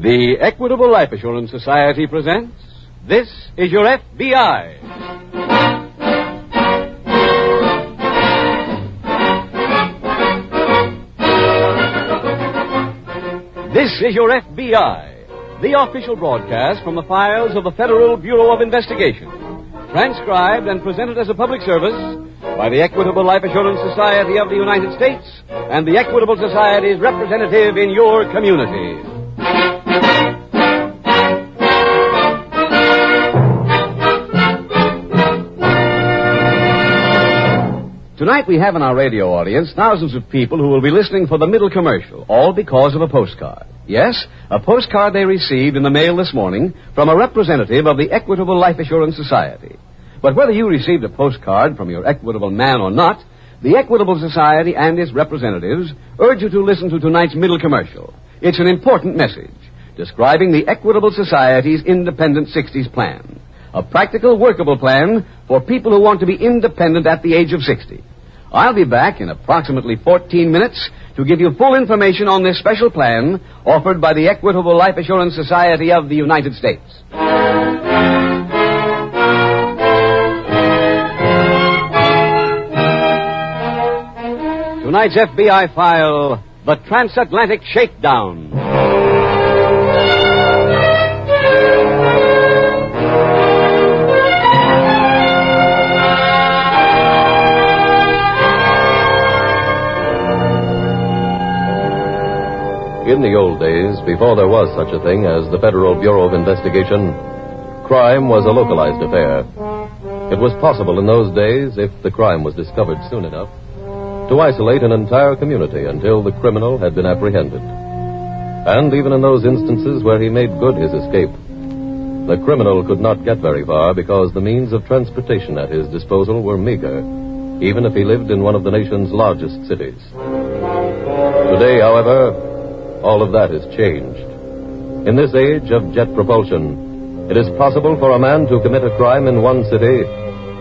The Equitable Life Assurance Society presents This is Your F.B.I. This is Your F.B.I., the official broadcast from the files of the Federal Bureau of Investigation, transcribed and presented as a public service by the Equitable Life Assurance Society of the United States and the Equitable Society's representative in your community. Tonight we have in our radio audience thousands of people who will be listening for the middle commercial, all because of a postcard. Yes, a postcard they received in the mail this morning from a representative of the Equitable Life Assurance Society. But whether you received a postcard from your Equitable man or not, the Equitable Society and its representatives urge you to listen to tonight's middle commercial. It's an important message describing the Equitable Society's Independent 60s plan. A practical, workable plan for people who want to be independent at the age of 60. I'll be back in approximately 14 minutes to give you full information on this special plan offered by the Equitable Life Assurance Society of the United States. Tonight's FBI file, The Transatlantic Shakedown. In the old days, before there was such a thing as the Federal Bureau of Investigation, crime was a localized affair. It was possible in those days, if the crime was discovered soon enough, to isolate an entire community until the criminal had been apprehended. And even in those instances where he made good his escape, the criminal could not get very far because the means of transportation at his disposal were meager, even if he lived in one of the nation's largest cities. Today, however, all of that has changed. In this age of jet propulsion, it is possible for a man to commit a crime in one city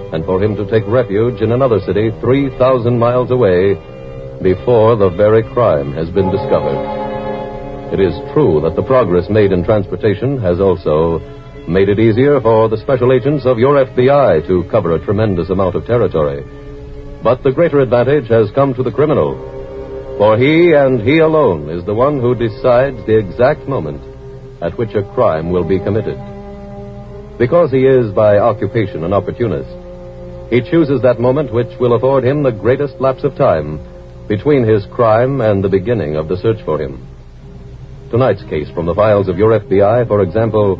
and for him to take refuge in another city 3,000 miles away before the very crime has been discovered. It is true that the progress made in transportation has also made it easier for the special agents of your FBI to cover a tremendous amount of territory. But the greater advantage has come to the criminal. For he and he alone is the one who decides the exact moment at which a crime will be committed. Because he is by occupation an opportunist, he chooses that moment which will afford him the greatest lapse of time between his crime and the beginning of the search for him. Tonight's case from the files of your FBI, for example,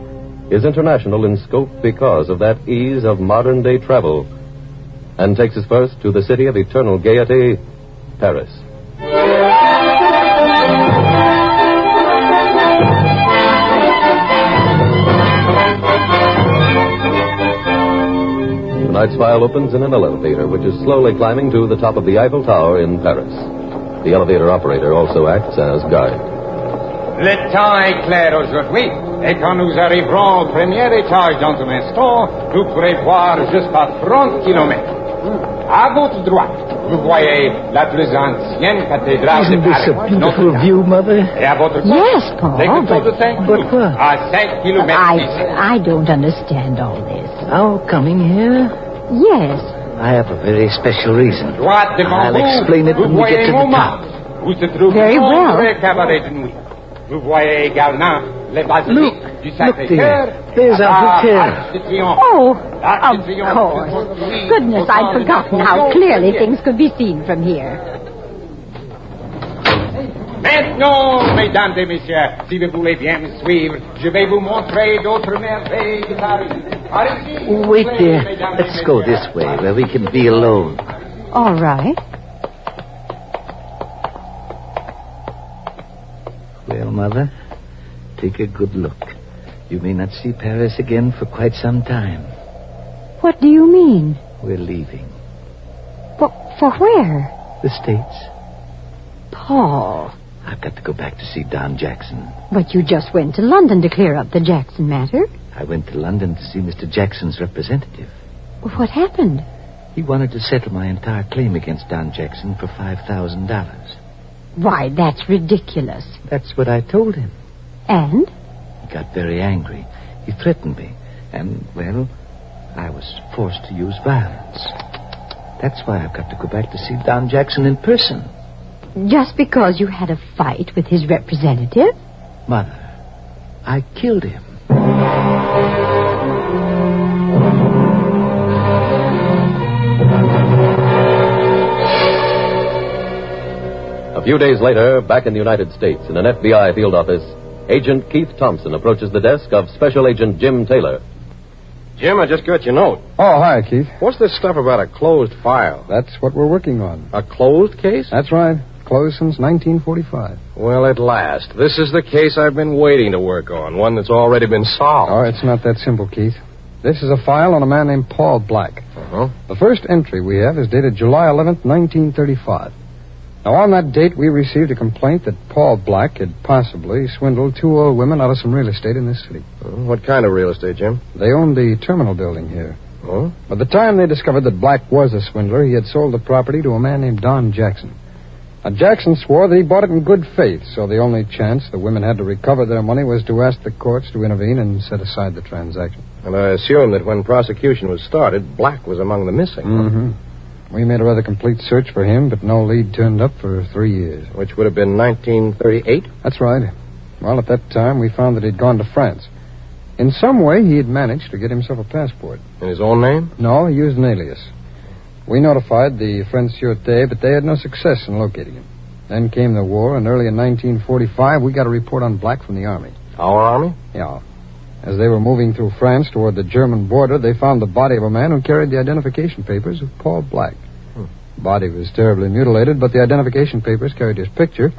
is international in scope because of that ease of modern-day travel, and takes us first to the city of eternal gaiety, Paris. Tonight's file opens in an elevator which is slowly climbing to the top of the Eiffel Tower in Paris. The elevator operator also acts as guide. Le temps est clair aujourd'hui, et quand nous arriverons au premier étage dans un instant, vous pourrez voir jusqu'à 30 kilomètres. À votre droite, vous voyez la plus ancienne cathédrale de Isn't this Paris. a beautiful view, Mother? Et à votre gauche, Yes, Paul, l'école de Saint-Cloud, what? à 5 kilomètres d'ici. I don't understand all this. Our coming here? Yes. I have a very special reason. Droite devant I'll vous, explain it vous when we voyez get to the Montmartre, top. où se trouve Very le well. vrai cabaret de nuit. Vous voyez également les basiliques Look, du look Sacré-Cœur. there. There's our hotel. Arc de Triomphe. Oh, Arc de of Triomphe course. aujourd'hui, Goodness, au I'd temps de forgotten la how Révolution clearly française. things could be seen from here. Maintenant, mesdames et messieurs, si vous voulez bien me suivre, je vais vous montrer d'autres merveilles de Paris. Par ici, Wait vous there. voyez, mesdames et Let's go messieurs, this way, where we can be alone. All right. Well, Mother, take a good look. You may not see Paris again for quite some time. What do you mean? We're leaving. For where? The States. Paul. I've got to go back to see Don Jackson. But you just went to London to clear up the Jackson matter. I went to London to see Mr. Jackson's representative. What happened? He wanted to settle my entire claim against Don Jackson for $5,000. Why, that's ridiculous. That's what I told him. And? got very angry. He threatened me. And, well, I was forced to use violence. That's why I've got to go back to see Don Jackson in person. Just because you had a fight with his representative? Mother, I killed him. A few days later, back in the United States, in an F.B.I. field office, Agent Keith Thompson approaches the desk of Special Agent Jim Taylor. Jim, I just got your note. Oh, hi, Keith. What's this stuff about a closed file? That's what we're working on. A closed case? That's right. Closed since 1945. Well, at last. This is the case I've been waiting to work on, one that's already been solved. Oh, it's not that simple, Keith. This is a file on a man named Paul Black. Uh-huh. The first entry we have is dated July 11th, 1935. Now, on that date, we received a complaint that Paul Black had possibly swindled two old women out of some real estate in this city. What kind of real estate, Jim? They owned the terminal building here. Oh? By the time they discovered that Black was a swindler, he had sold the property to a man named Don Jackson. Now, Jackson swore that he bought it in good faith, so the only chance the women had to recover their money was to ask the courts to intervene and set aside the transaction. And I assume that when prosecution was started, Black was among the missing. Mm-hmm. We made a rather complete search for him, but no lead turned up for 3 years. Which would have been 1938? That's right. Well, at that time, we found that he'd gone to France. In some way, he had managed to get himself a passport. In his own name? No, he used an alias. We notified the French Sûreté, but they had no success in locating him. Then came the war, and early in 1945, we got a report on Black from the Army. Our Army? Yeah. As they were moving through France toward the German border, they found the body of a man who carried the identification papers of Paul Black. The body was terribly mutilated, but the identification papers carried his picture,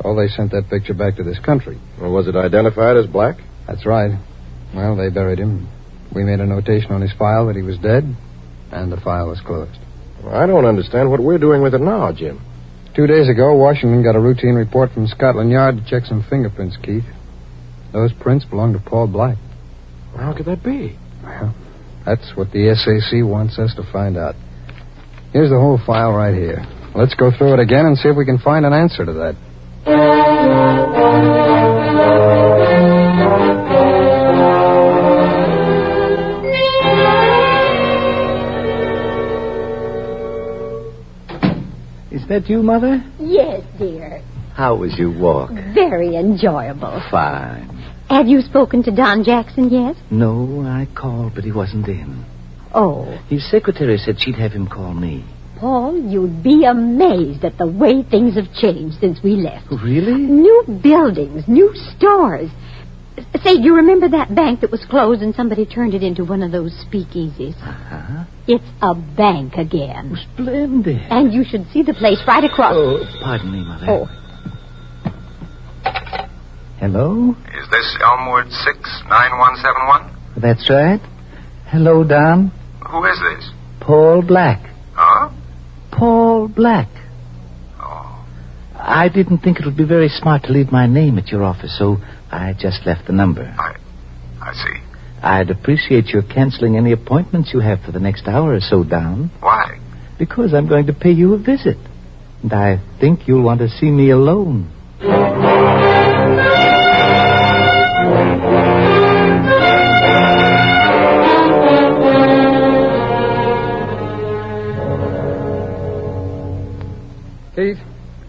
so they sent that picture back to this country. Well, was it identified as Black? That's right. Well, they buried him. We made a notation on his file that he was dead, and the file was closed. Well, I don't understand what we're doing with it now, Jim. 2 days ago, Washington got a routine report from Scotland Yard to check some fingerprints, Keith. Those prints belong to Paul Black. How could that be? Well, that's what the SAC wants us to find out. Here's the whole file right here. Let's go through it again and see if we can find an answer to that. Is that you, Mother? Yes, dear. How was your walk? Very enjoyable. Fine. Have you spoken to Don Jackson yet? No, I called, but he wasn't in. Oh. His secretary said she'd have him call me. Paul, you'd be amazed at the way things have changed since we left. Really? New buildings, new stores. Say, do you remember that bank that was closed and somebody turned it into one of those speakeasies? Uh-huh. It's a bank again. Splendid. And you should see the place right across. Oh, pardon me, Mother. Oh. Hello? Is this Elmwood 69171? That's right. Hello, Don. Who is this? Paul Black. Huh? Paul Black. Oh. I didn't think it would be very smart to leave my name at your office, so I just left the number. I see. I'd appreciate your canceling any appointments you have for the next hour or so, Don. Why? Because I'm going to pay you a visit. And I think you'll want to see me alone.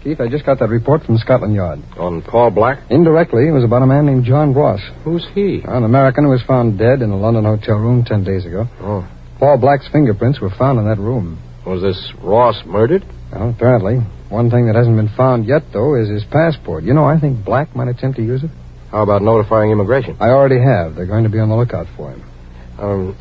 Keith, I just got that report from Scotland Yard. On Paul Black? Indirectly, it was about a man named John Ross. Who's he? An American who was found dead in a London hotel room 10 days ago. Oh. Paul Black's fingerprints were found in that room. Was this Ross murdered? Well, apparently. One thing that hasn't been found yet, though, is his passport. You know, I think Black might attempt to use it. How about notifying immigration? I already have. They're going to be on the lookout for him.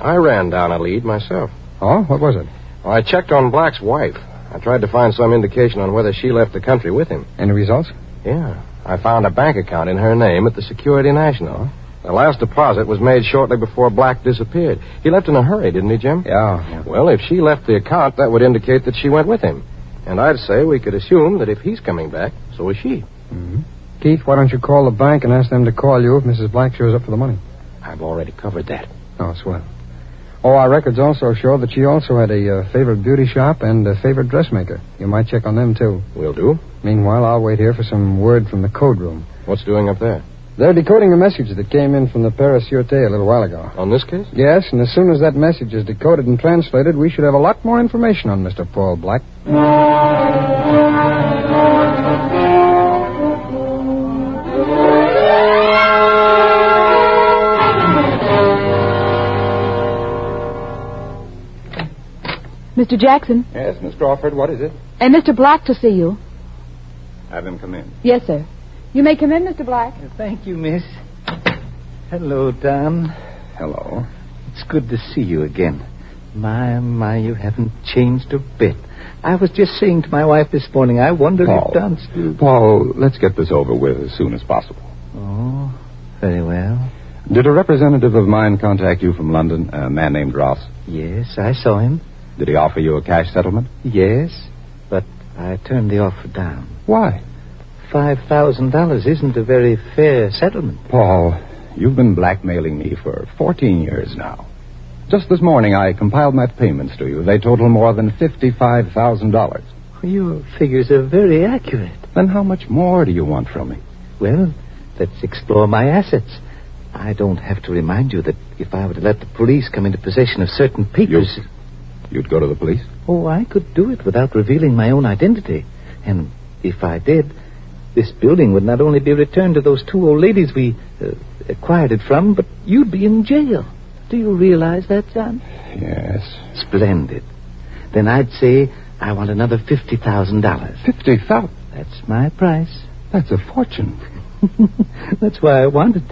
I ran down a lead myself. Oh? What was it? Well, I checked on Black's wife. I tried to find some indication on whether she left the country with him. Any results? Yeah. I found a bank account in her name at the Security National. The last deposit was made shortly before Black disappeared. He left in a hurry, didn't he, Jim? Yeah. Well, if she left the account, that would indicate that she went with him. And I'd say we could assume that if he's coming back, so is she. Mm-hmm. Keith, why don't you call the bank and ask them to call you if Mrs. Black shows up for the money? I've already covered that. Oh, swell. Oh, our records also show that she also had a favorite beauty shop and a favorite dressmaker. You might check on them, too. Will do. Meanwhile, I'll wait here for some word from the code room. What's doing up there? They're decoding a message that came in from the Paris Sûreté a little while ago. On this case? Yes, and as soon as that message is decoded and translated, we should have a lot more information on Mr. Paul Black. Mr. Jackson. Yes, Miss Crawford, what is it? And Mr. Black to see you. Have him come in. Yes, sir. You may come in, Mr. Black. Thank you, miss. Hello, Don. Hello. It's good to see you again. My, you haven't changed a bit. I was just saying to my wife this morning, I wondered if Don still... Paul, let's get this over with as soon as possible. Oh, very well. Did a representative of mine contact you from London, a man named Ross? Yes, I saw him. Did he offer you a cash settlement? Yes, but I turned the offer down. Why? $5,000 isn't a very fair settlement. Paul, you've been blackmailing me for 14 years now. Just this morning, I compiled my payments to you. They total more than $55,000. Your figures are very accurate. Then how much more do you want from me? Well, let's explore my assets. I don't have to remind you that if I were to let the police come into possession of certain papers... You'd go to the police? Oh, I could do it without revealing my own identity. And if I did, this building would not only be returned to those two old ladies we acquired it from, but you'd be in jail. Do you realize that, John? Yes. Splendid. Then I'd say I want another $50,000. $50,000? That's my price. That's a fortune. That's why I want it.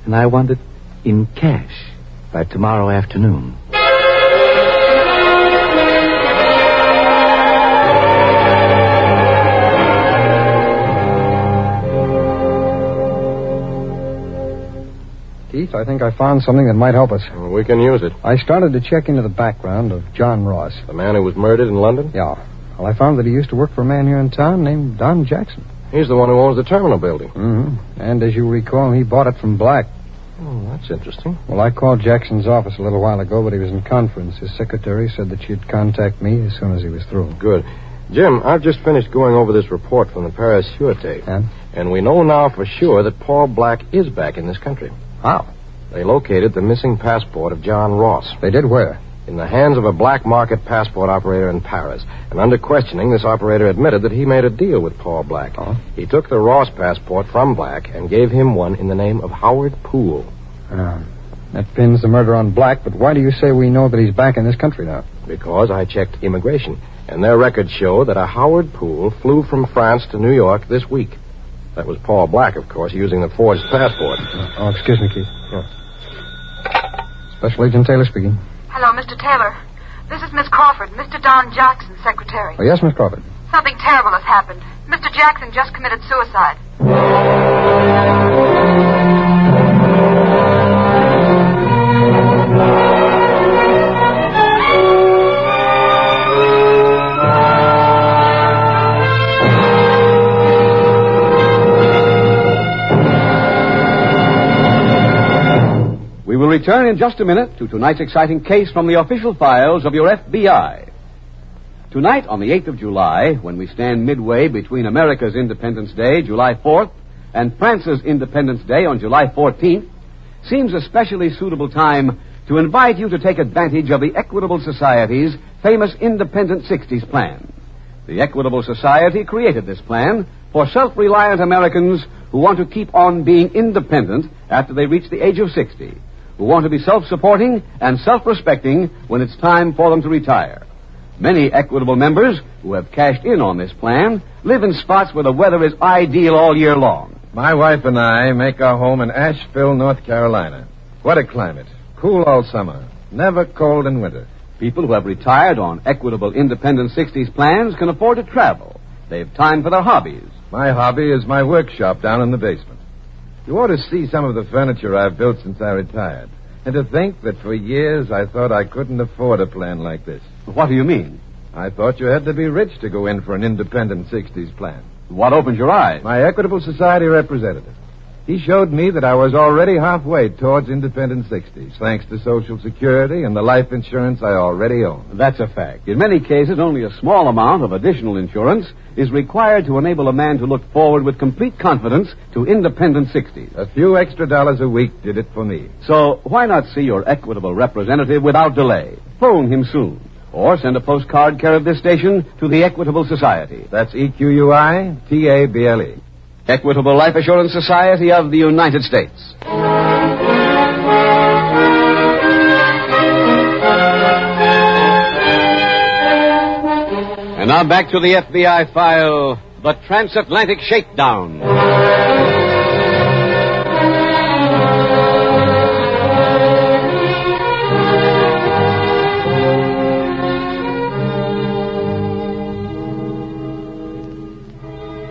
And I want it in cash by tomorrow afternoon. Keith, I think I found something that might help us. Well, we can use it. I started to check into the background of John Ross. The man who was murdered in London? Yeah. Well, I found that he used to work for a man here in town named Don Jackson. He's the one who owns the terminal building. Mm-hmm. And as you recall, he bought it from Black. Oh, that's interesting. Well, I called Jackson's office a little while ago, but he was in conference. His secretary said that she'd contact me as soon as he was through. Good. Jim, I've just finished going over this report from the Paris Sûreté. Yeah? And we know now for sure that Paul Black is back in this country. How? They located the missing passport of John Ross. They did where? In the hands of a black market passport operator in Paris. And under questioning, this operator admitted that he made a deal with Paul Black. Oh? He took the Ross passport from Black and gave him one in the name of Howard Poole. That pins the murder on Black, but why do you say we know that he's back in this country now? Because I checked immigration, and their records show that a Howard Poole flew from France to New York this week. That was Paul Black, of course, using the forged passport. Oh, excuse me, Keith. Special Agent Taylor speaking. Hello, Mr. Taylor. This is Miss Crawford, Mr. Don Jackson's secretary. Oh, yes, Miss Crawford. Something terrible has happened. Mr. Jackson just committed suicide. We will return in just a minute to tonight's exciting case from the official files of your F.B.I. Tonight, on the 8th of July, when we stand midway between America's Independence Day, July 4th, and France's Independence Day on July 14th, seems a specially suitable time to invite you to take advantage of the Equitable Society's famous Independent 60s plan. The Equitable Society created this plan for self-reliant Americans who want to keep on being independent after they reach the age of 60. Who want to be self-supporting and self-respecting when it's time for them to retire. Many Equitable members who have cashed in on this plan live in spots where the weather is ideal all year long. My wife and I make our home in Asheville, North Carolina. What a climate. Cool all summer. Never cold in winter. People who have retired on Equitable Independent 60s plans can afford to travel. They have time for their hobbies. My hobby is my workshop down in the basement. You ought to see some of the furniture I've built since I retired. And to think that for years I thought I couldn't afford a plan like this. What do you mean? I thought you had to be rich to go in for an independent 60s plan. What opened your eyes? My Equitable Society representative. He showed me that I was already halfway towards independent 60s, thanks to Social Security and the life insurance I already own. That's a fact. In many cases, only a small amount of additional insurance is required to enable a man to look forward with complete confidence to independent 60s. A few extra dollars a week did it for me. So why not see your Equitable representative without delay? Phone him soon. Or send a postcard care of this station to the Equitable Society. That's EQUITABLE. Equitable Life Assurance Society of the United States. And now back to the FBI file, The Transatlantic Shakedown.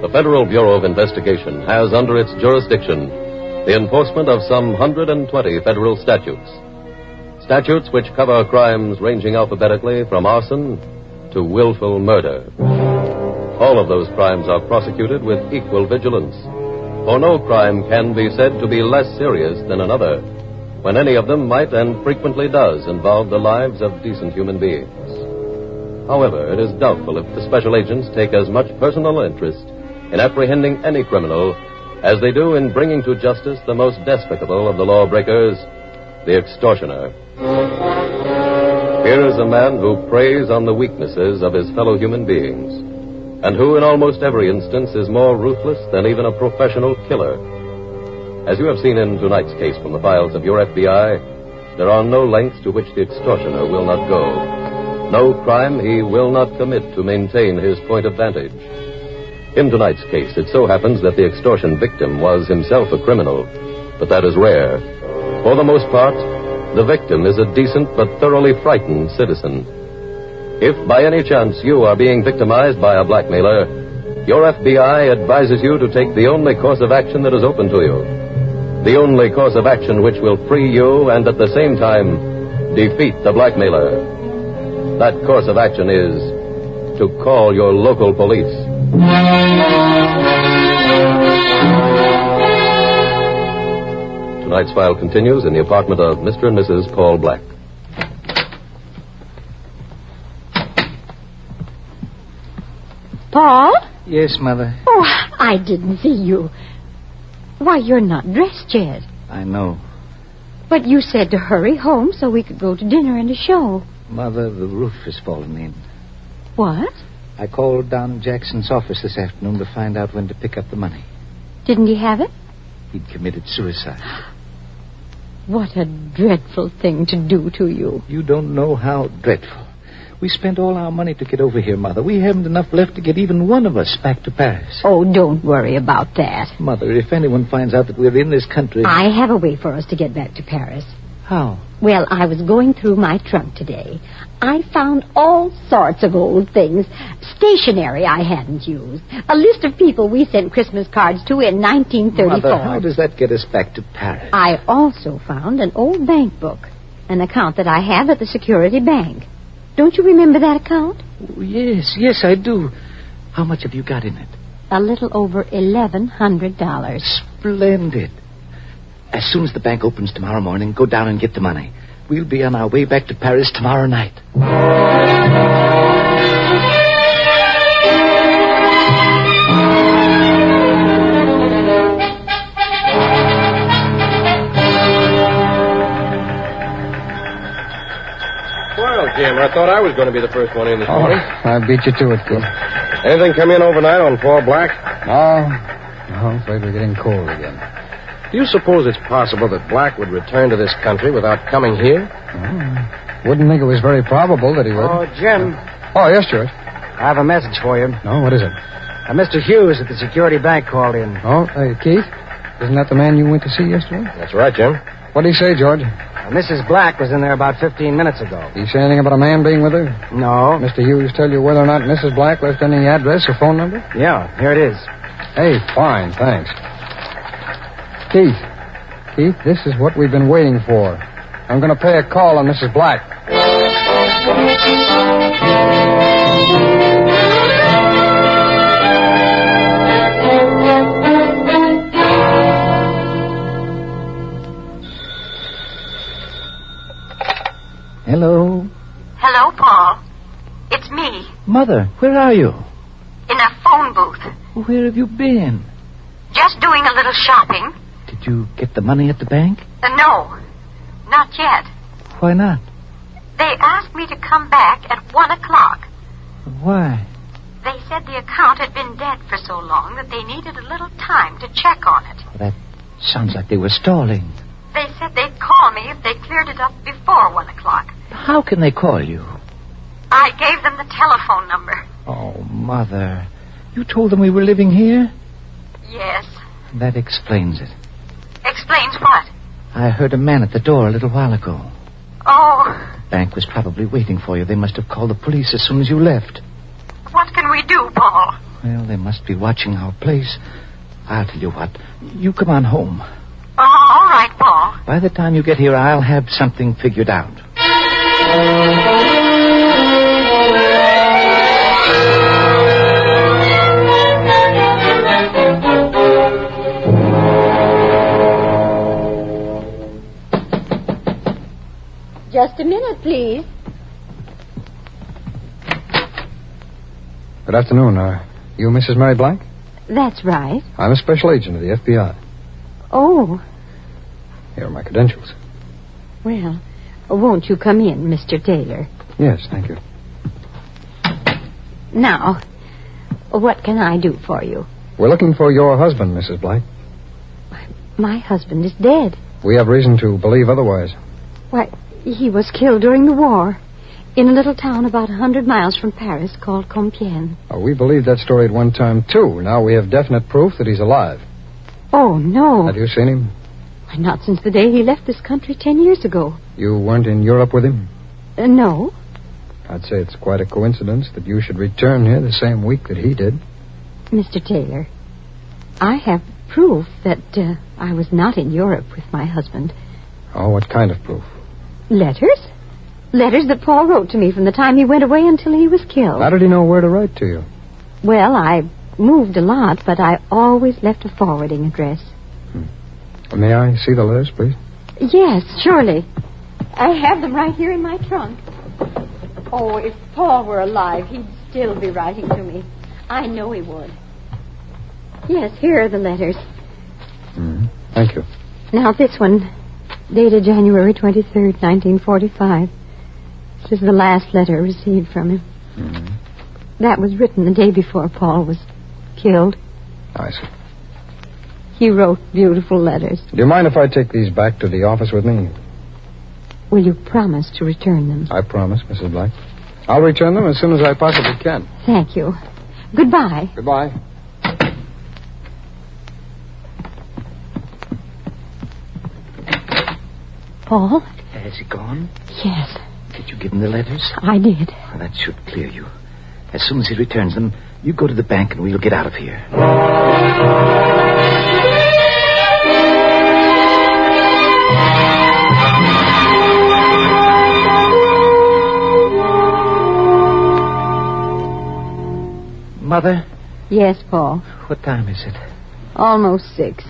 The Federal Bureau of Investigation has under its jurisdiction the enforcement of some 120 federal statutes. Statutes which cover crimes ranging alphabetically from arson to willful murder. All of those crimes are prosecuted with equal vigilance, for no crime can be said to be less serious than another, when any of them might and frequently does involve the lives of decent human beings. However, it is doubtful if the special agents take as much personal interest in apprehending any criminal as they do in bringing to justice the most despicable of the lawbreakers, the extortioner. Here is a man who preys on the weaknesses of his fellow human beings, and who in almost every instance is more ruthless than even a professional killer. As you have seen in tonight's case from the files of your FBI, there are no lengths to which the extortioner will not go. No crime he will not commit to maintain his point of vantage. In tonight's case, it so happens that the extortion victim was himself a criminal, but that is rare. For the most part, the victim is a decent but thoroughly frightened citizen. If by any chance you are being victimized by a blackmailer, your FBI advises you to take the only course of action that is open to you. The only course of action which will free you and at the same time defeat the blackmailer. That course of action is to call your local police. Tonight's file continues in the apartment of Mr. and Mrs. Paul Black. Paul? Yes, Mother. Oh, I didn't see you. Why, you're not dressed yet. I know. But you said to hurry home so we could go to dinner and a show. Mother, the roof has fallen in. What? I called Don Jackson's office this afternoon to find out when to pick up the money. Didn't he have it? He'd committed suicide. What a dreadful thing to do to you. You don't know how dreadful. We spent all our money to get over here, Mother. We haven't enough left to get even one of us back to Paris. Oh, don't worry about that. Mother, if anyone finds out that we're in this country... I have a way for us to get back to Paris. How? Well, I was going through my trunk today. I found all sorts of old things. Stationery I hadn't used. A list of people we sent Christmas cards to in 1934. Mother, how does that get us back to Paris? I also found an old bank book. An account that I have at the Security Bank. Don't you remember that account? Oh, yes, I do. How much have you got in it? A little over $1,100. Splendid. As soon as the bank opens tomorrow morning, go down and get the money. We'll be on our way back to Paris tomorrow night. Well, Jim, I thought I was going to be the first one in this morning. I beat you to it, kid. Anything come in overnight on Paul Black? No, I'm afraid we're getting cold again. Do you suppose it's possible that Black would return to this country without coming here? Wouldn't think it was very probable that he would. Oh, Jim. Oh, yes, George. I have a message for you. No, what is it? Mr. Hughes at the Security Bank called in. Oh, Keith? Isn't that the man you went to see yesterday? That's right, Jim. What did he say, George? Mrs. Black was in there about 15 minutes ago. Did he say anything about a man being with her? No. Mr. Hughes tell you whether or not Mrs. Black left any address or phone number? Yeah, here it is. Hey, fine, thanks. Keith, this is what we've been waiting for. I'm going to pay a call on Mrs. Black. Hello? Hello, Paul. It's me, Mother, where are you? in a phone booth. Where have you been? Just doing a little shopping. Did you get the money at the bank? No, not yet. Why not? They asked me to come back at 1 o'clock. Why? They said the account had been dead for so long that they needed a little time to check on it. That sounds like they were stalling. They said they'd call me if they cleared it up before 1 o'clock. How can they call you? I gave them the telephone number. Oh, Mother. You told them we were living here? Yes. That explains it. Explains what? I heard a man at the door a little while ago. Oh, The bank was probably waiting for you. They must have called the police as soon as you left. what can we do, Paul? Well, they must be watching our place. I'll tell you what. You come on home. Oh, all right, Paul. By the time you get here, I'll have something figured out. Just a minute, please. Good afternoon. You Mrs. Mary Black? That's right. I'm a special agent of the F.B.I. Oh, Here are my credentials. well, won't you come in, Mr. Taylor? Yes, thank you. Now, what can I do for you? We're looking for your husband, Mrs. Black. My husband is dead. We have reason to believe otherwise. Why, he was killed during the war in a little town about 100 miles from Paris called Compiègne. We believed that story at one time, too. Now we have definite proof that he's alive. Oh, no. Have you seen him? Why, not since the day he left this country 10 years ago. You weren't in Europe with him? No. I'd say it's quite a coincidence that you should return here the same week that he did. Mr. Taylor, I have proof that I was not in Europe with my husband. Oh, what kind of proof? Letters? Letters that Paul wrote to me from the time he went away until he was killed. How did he know where to write to you? Well, I moved a lot, but I always left a forwarding address. May I see the letters, please? Yes, surely. I have them right here in my trunk. Oh, if Paul were alive, he'd still be writing to me. I know he would. Yes, here are the letters. Thank you. Now, this one, dated January 23rd, 1945. This is the last letter received from him. That was written the day before Paul was killed. I see. He wrote beautiful letters. Do you mind if I take these back to the office with me? Will you promise to return them? I promise, Mrs. Black. I'll return them as soon as I possibly can. Thank you. Goodbye. Goodbye. Paul? Has he gone? Yes, Did you give him the letters? I did. Well, that should clear you. As soon as he returns them, you go to the bank and we'll get out of here. Mother? Yes, Paul. What time is it? Almost 6.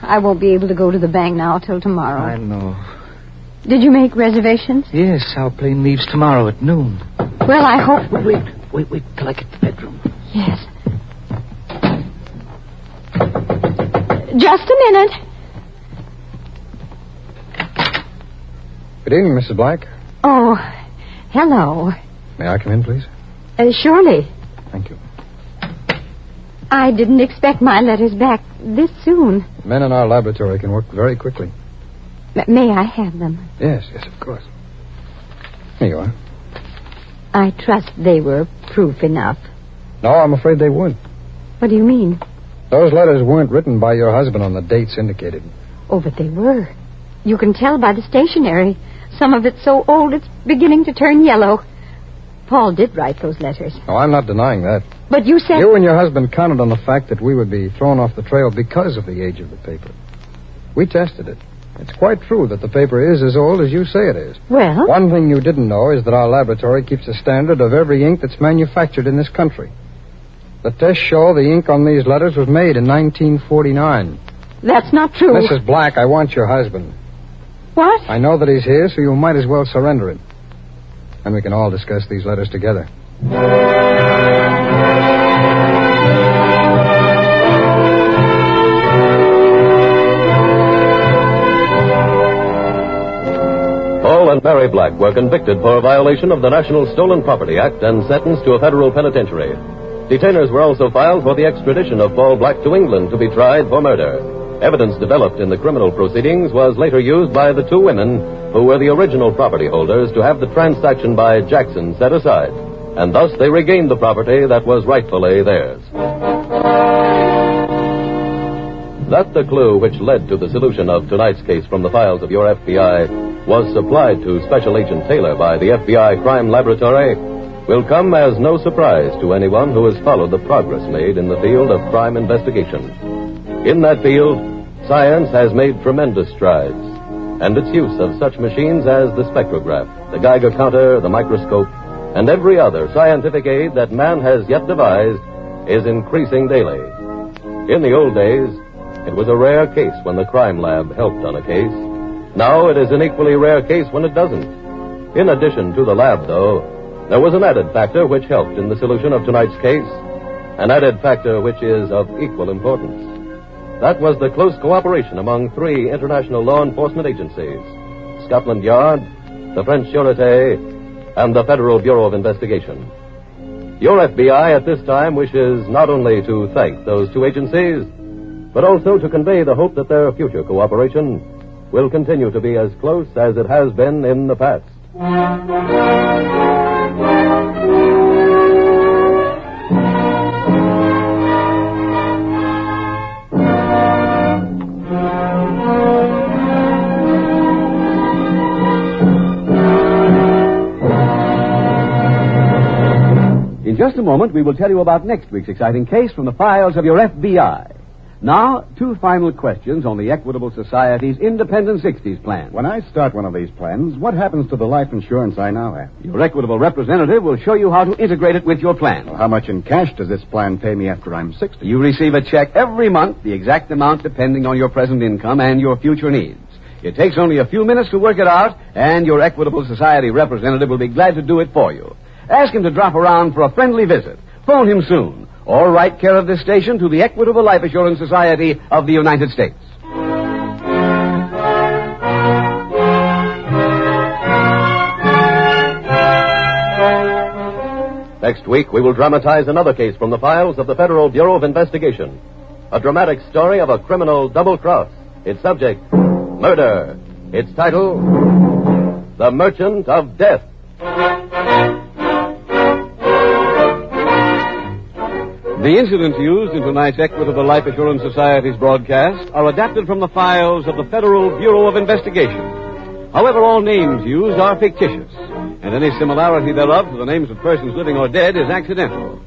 I won't be able to go to the bank now till tomorrow. I know. Did you make reservations? Yes, our plane leaves tomorrow at noon. Well, I hope... Wait till I get to the bedroom. Yes. Just a minute. Good evening, Mrs. Black. Oh, hello. May I come in, please? Surely. Thank you. I didn't expect my letters back this soon. Men in our laboratory can work very quickly. May I have them? Yes, of course. Here you are. I trust they were proof enough. No, I'm afraid they weren't. What do you mean? Those letters weren't written by your husband on the dates indicated. Oh, but they were. You can tell by the stationery. Some of it's so old it's beginning to turn yellow. Paul did write those letters. No, I'm not denying that. But you said... You and your husband counted on the fact that we would be thrown off the trail because of the age of the paper. We tested it. It's quite true that the paper is as old as you say it is. Well? One thing you didn't know is that our laboratory keeps a standard of every ink that's manufactured in this country. The tests show the ink on these letters was made in 1949. That's not true. Mrs. Black, I want your husband. What? I know that he's here, so you might as well surrender him. Then we can all discuss these letters together. Paul and Mary Black were convicted for a violation of the National Stolen Property Act and sentenced to a federal penitentiary. Detainers were also filed for the extradition of Paul Black to England to be tried for murder. Evidence developed in the criminal proceedings was later used by the two women who were the original property holders to have the transaction by Jackson set aside, and thus they regained the property that was rightfully theirs. That the clue which led to the solution of tonight's case from the files of your FBI was supplied to Special Agent Taylor by the FBI Crime Laboratory will come as no surprise to anyone who has followed the progress made in the field of crime investigation. In that field, science has made tremendous strides, and its use of such machines as the spectrograph, the Geiger counter, the microscope, and every other scientific aid that man has yet devised is increasing daily. In the old days, it was a rare case when the crime lab helped on a case. Now it is an equally rare case when it doesn't. In addition to the lab, though, there was an added factor which helped in the solution of tonight's case, an added factor which is of equal importance. That was the close cooperation among three international law enforcement agencies: Scotland Yard, the French Sûreté, and the Federal Bureau of Investigation. Your FBI at this time wishes not only to thank those two agencies, but also to convey the hope that their future cooperation will continue to be as close as it has been in the past. In just a moment, we will tell you about next week's exciting case from the files of your FBI. Now, two final questions on the Equitable Society's Independent 60s plan. When I start one of these plans, what happens to the life insurance I now have? Your Equitable representative will show you how to integrate it with your plan. Well, how much in cash does this plan pay me after I'm 60? You receive a check every month, the exact amount depending on your present income and your future needs. It takes only a few minutes to work it out, and your Equitable Society representative will be glad to do it for you. Ask him to drop around for a friendly visit. Phone him soon. Or write care of this station to the Equitable Life Assurance Society of the United States. Next week, we will dramatize another case from the files of the Federal Bureau of Investigation. A dramatic story of a criminal double cross. Its subject, murder. Its title, The Merchant of Death. The incidents used in tonight's Equitable Life Assurance Society's broadcast are adapted from the files of the Federal Bureau of Investigation. However, all names used are fictitious, and any similarity thereof to the names of persons living or dead is accidental.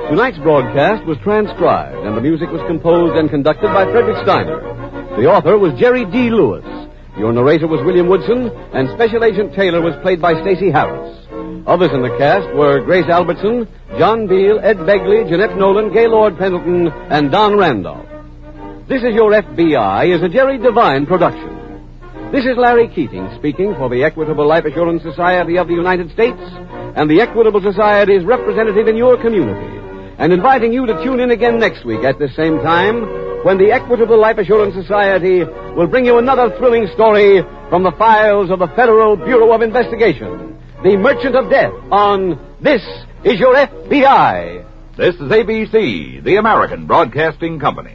Tonight's broadcast was transcribed, and the music was composed and conducted by Frederick Steiner. The author was Jerry D. Lewis. Your narrator was William Woodson, and Special Agent Taylor was played by Stacy Harris. Others in the cast were Grace Albertson, John Beale, Ed Begley, Jeanette Nolan, Gaylord Pendleton, and Don Randolph. This Is Your FBI is a Jerry Devine production. This is Larry Keating speaking for the Equitable Life Assurance Society of the United States and the Equitable Society's representative in your community, and inviting you to tune in again next week at the same time when the Equitable Life Assurance Society will bring you another thrilling story from the files of the Federal Bureau of Investigation. The Merchant of Death on This Is Your FBI. This is ABC, the American Broadcasting Company.